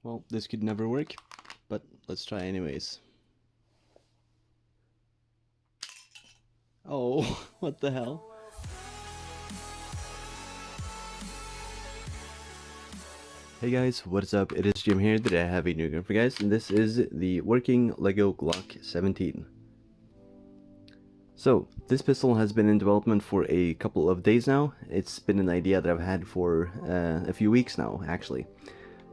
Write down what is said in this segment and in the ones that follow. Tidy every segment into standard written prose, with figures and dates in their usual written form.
Well, this could never work, but let's try anyways. Oh, what the hell? Hey guys, what's up? It is Jim here. Today I have a new game for you guys, and this is the working LEGO Glock 17. So, this pistol has been in development for a couple of days now. It's been an idea that I've had for a few weeks now, actually.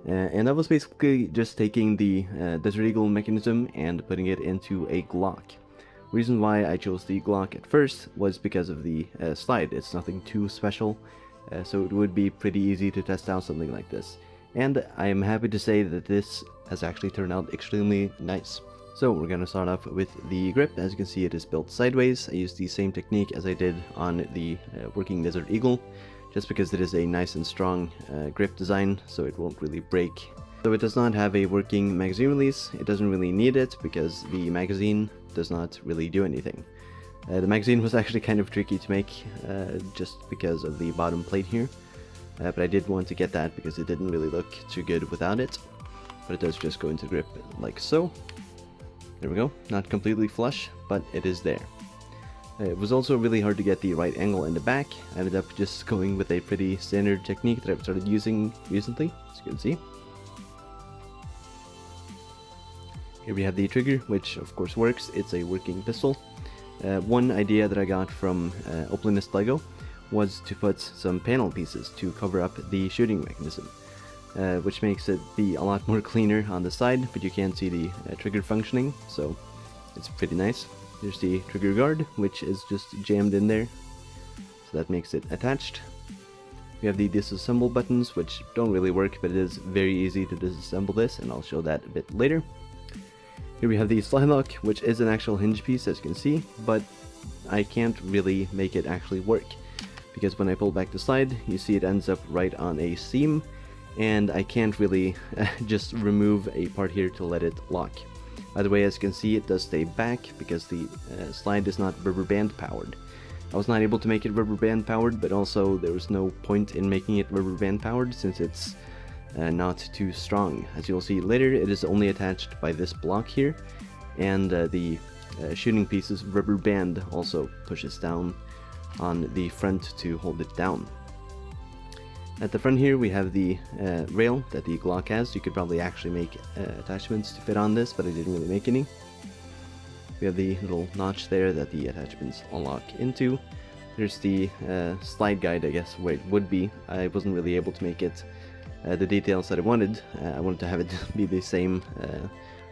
And I was basically just taking the Desert Eagle mechanism and putting it into a Glock. Reason why I chose the Glock at first was because of the slide. It's nothing too special, so it would be pretty easy to test out something like this. And I am happy to say that this has actually turned out extremely nice. So we're going to start off with the grip. As you can see, it is built sideways. I used the same technique as I did on the working Desert Eagle, just because it is a nice and strong grip design, so it won't really break. So it does not have a working magazine release. It doesn't really need it because the magazine does not really do anything. The magazine was actually kind of tricky to make just because of the bottom plate here, but I did want to get that because it didn't really look too good without it. But it does just go into grip like so. There we go, not completely flush, but it is there. It was also really hard to get the right angle in the back. I ended up just going with a pretty standard technique that I've started using recently, as you can see. Here we have the trigger, which of course works. It's a working pistol. One idea that I got from Oplinist LEGO was to put some panel pieces to cover up the shooting mechanism, which makes it be a lot more cleaner on the side, but you can't see the trigger functioning, so it's pretty nice. There's the trigger guard, which is just jammed in there, so that makes it attached. We have the disassemble buttons, which don't really work, but it is very easy to disassemble this, and I'll show that a bit later. Here we have the slide lock, which is an actual hinge piece, as you can see, but I can't really make it actually work, because when I pull back the slide, you see it ends up right on a seam, and I can't really just remove a part here to let it lock. By the way, as you can see, it does stay back because the slide is not rubber band powered. I was not able to make it rubber band powered, but also there was no point in making it rubber band powered since it's not too strong. As you'll see later, it is only attached by this block here, and the shooting piece's rubber band also pushes down on the front to hold it down. At the front here we have the rail that the Glock has. You could probably actually make attachments to fit on this, but I didn't really make any. We have the little notch there that the attachments unlock into. There's the slide guide, I guess, where it would be. I wasn't really able to make it the details that I wanted. I wanted to have it be the same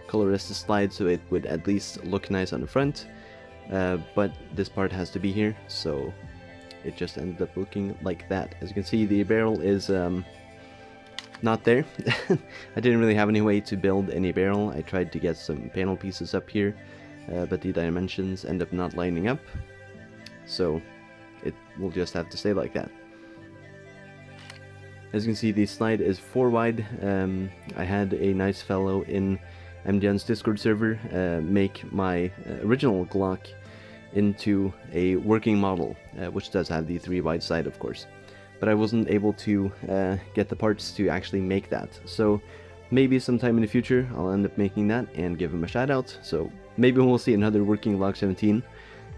color as the slide, so it would at least look nice on the front. But this part has to be here, so it just ended up looking like that. As you can see, the barrel is not there. I didn't really have any way to build any barrel. I tried to get some panel pieces up here, but the dimensions end up not lining up, so it will just have to stay like that. As you can see, the slide is 4 wide. I had a nice fellow in MDN's Discord server make my original Glock into a working model, which does have the 3 wide side, of course. But I wasn't able to get the parts to actually make that. So maybe sometime in the future I'll end up making that and give him a shout out. So maybe we'll see another working Glock 17.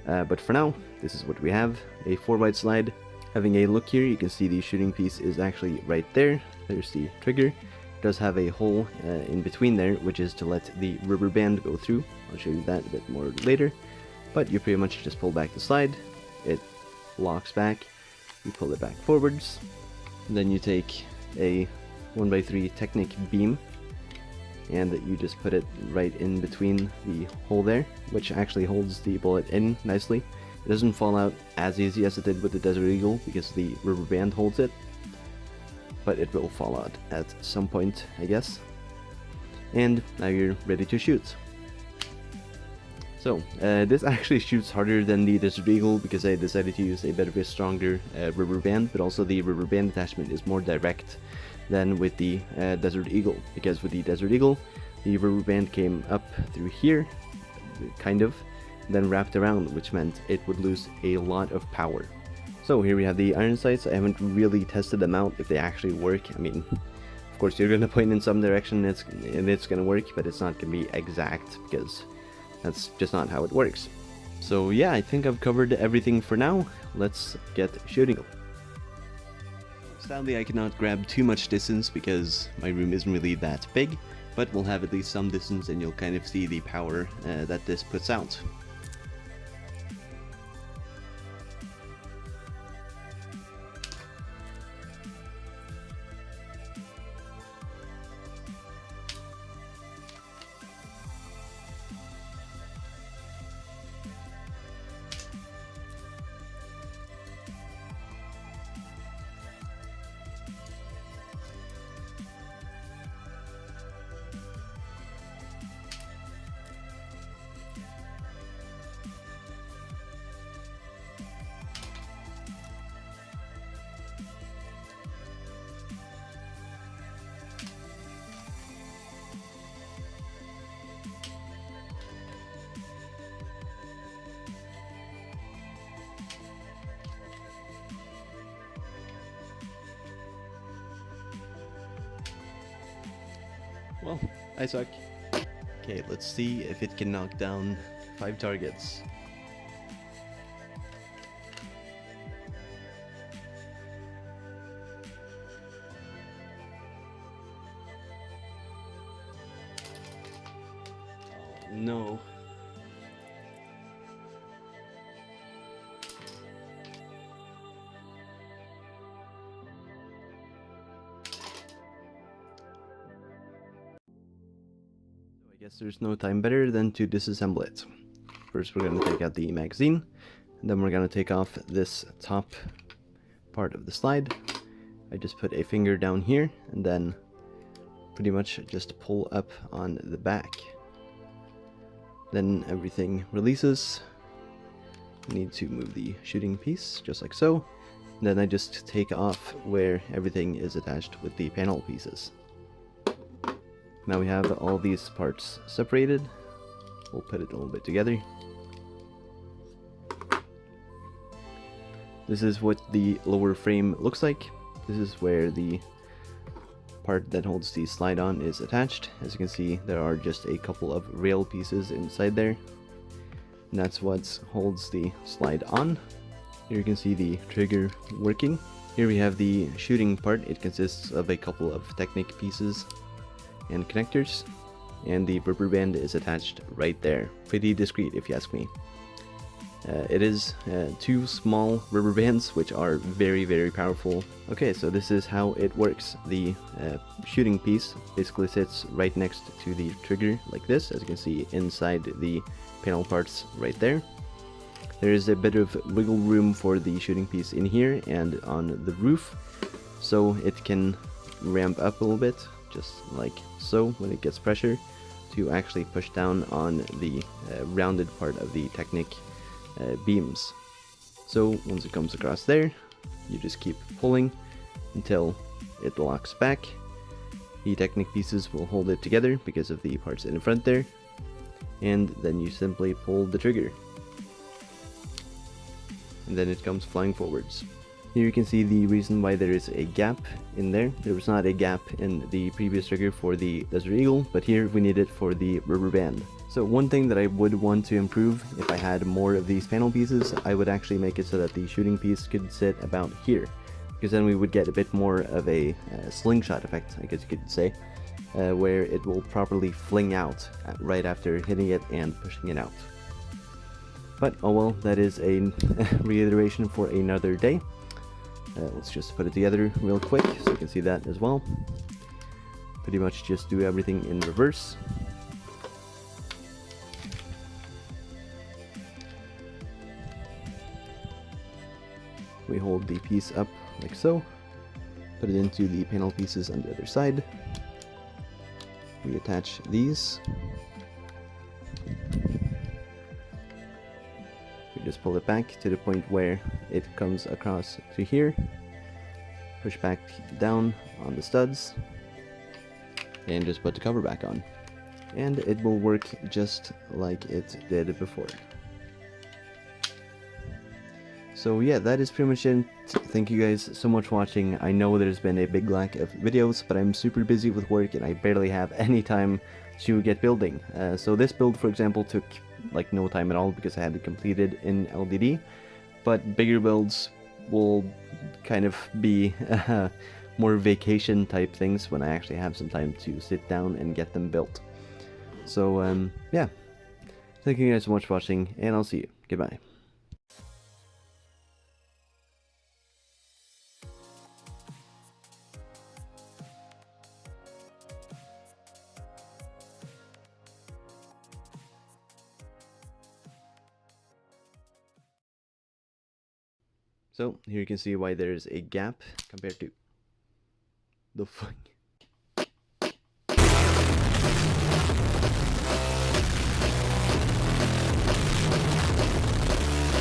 But for now, this is what we have. A 4 wide slide. Having a look here, you can see the shooting piece is actually right there. There's the trigger. It does have a hole in between there, which is to let the rubber band go through. I'll show you that a bit more later. But you pretty much just pull back the slide, it locks back, you pull it back forwards, and then you take a 1x3 Technic beam, and you just put it right in between the hole there, which actually holds the bullet in nicely. It doesn't fall out as easy as it did with the Desert Eagle because the rubber band holds it, but it will fall out at some point, I guess. And now you're ready to shoot. So, this actually shoots harder than the Desert Eagle because I decided to use a bit of a stronger rubber band, but also the rubber band attachment is more direct than with the Desert Eagle, because with the Desert Eagle, the rubber band came up through here, kind of, then wrapped around, which meant it would lose a lot of power. So here we have the iron sights. I haven't really tested them out if they actually work. I mean, Of course, you're gonna point in some direction and it's gonna work, but it's not gonna be exact because that's just not how it works. So yeah, I think I've covered everything for now. Let's get shooting. Sadly, I cannot grab too much distance because my room isn't really that big, but we'll have at least some distance and you'll kind of see the power that this puts out. Well, I suck. Okay, let's see if it can knock down 5 targets. Oh, no. I guess there's no time better than to disassemble it. First we're going to take out the magazine, and then we're going to take off this top part of the slide. I just put a finger down here and then pretty much just pull up on the back. Then everything releases. I need to move the shooting piece just like so. And then I just take off where everything is attached with the panel pieces. Now we have all these parts separated. We'll put it a little bit together. This is what the lower frame looks like. This is where the part that holds the slide on is attached. As you can see, there are just a couple of rail pieces inside there. And that's what holds the slide on. Here you can see the trigger working. Here we have the shooting part. It consists of a couple of Technic pieces and connectors, and the rubber band is attached right there. Pretty discreet if you ask me. It is 2 small rubber bands which are very, very powerful. Okay, so this is how it works. The shooting piece basically sits right next to the trigger like this, as you can see inside the panel parts right there. There is a bit of wiggle room for the shooting piece in here and on the roof, so it can ramp up a little bit, just like so, when it gets pressure, to actually push down on the rounded part of the Technic beams. So once it comes across there, you just keep pulling until it locks back. The Technic pieces will hold it together because of the parts in front there, and then you simply pull the trigger. And then it comes flying forwards. Here you can see the reason why there is a gap in there. There was not a gap in the previous trigger for the Desert Eagle, but here we need it for the rubber band. So one thing that I would want to improve, if I had more of these panel pieces, I would actually make it so that the shooting piece could sit about here, because then we would get a bit more of a slingshot effect, I guess you could say, where it will properly fling out right after hitting it and pushing it out. But oh well, that is a reiteration for another day. Let's just put it together real quick so you can see that as well. Pretty much just do everything in reverse. We hold the piece up like so, put it into the panel pieces on the other side. We attach these. We just pull it back to the point where it comes across to here. Push back down on the studs and just put the cover back on. And it will work just like it did before. So yeah, that is pretty much it. Thank you guys so much for watching. I know there's been a big lack of videos, but I'm super busy with work and I barely have any time to get building. So this build, for example, took like no time at all because I had it completed in LDD. But bigger builds will kind of be more vacation type things when I actually have some time to sit down and get them built. So yeah, thank you guys so much for watching, and I'll see you. Goodbye. So here you can see why there's a gap compared to the fuck.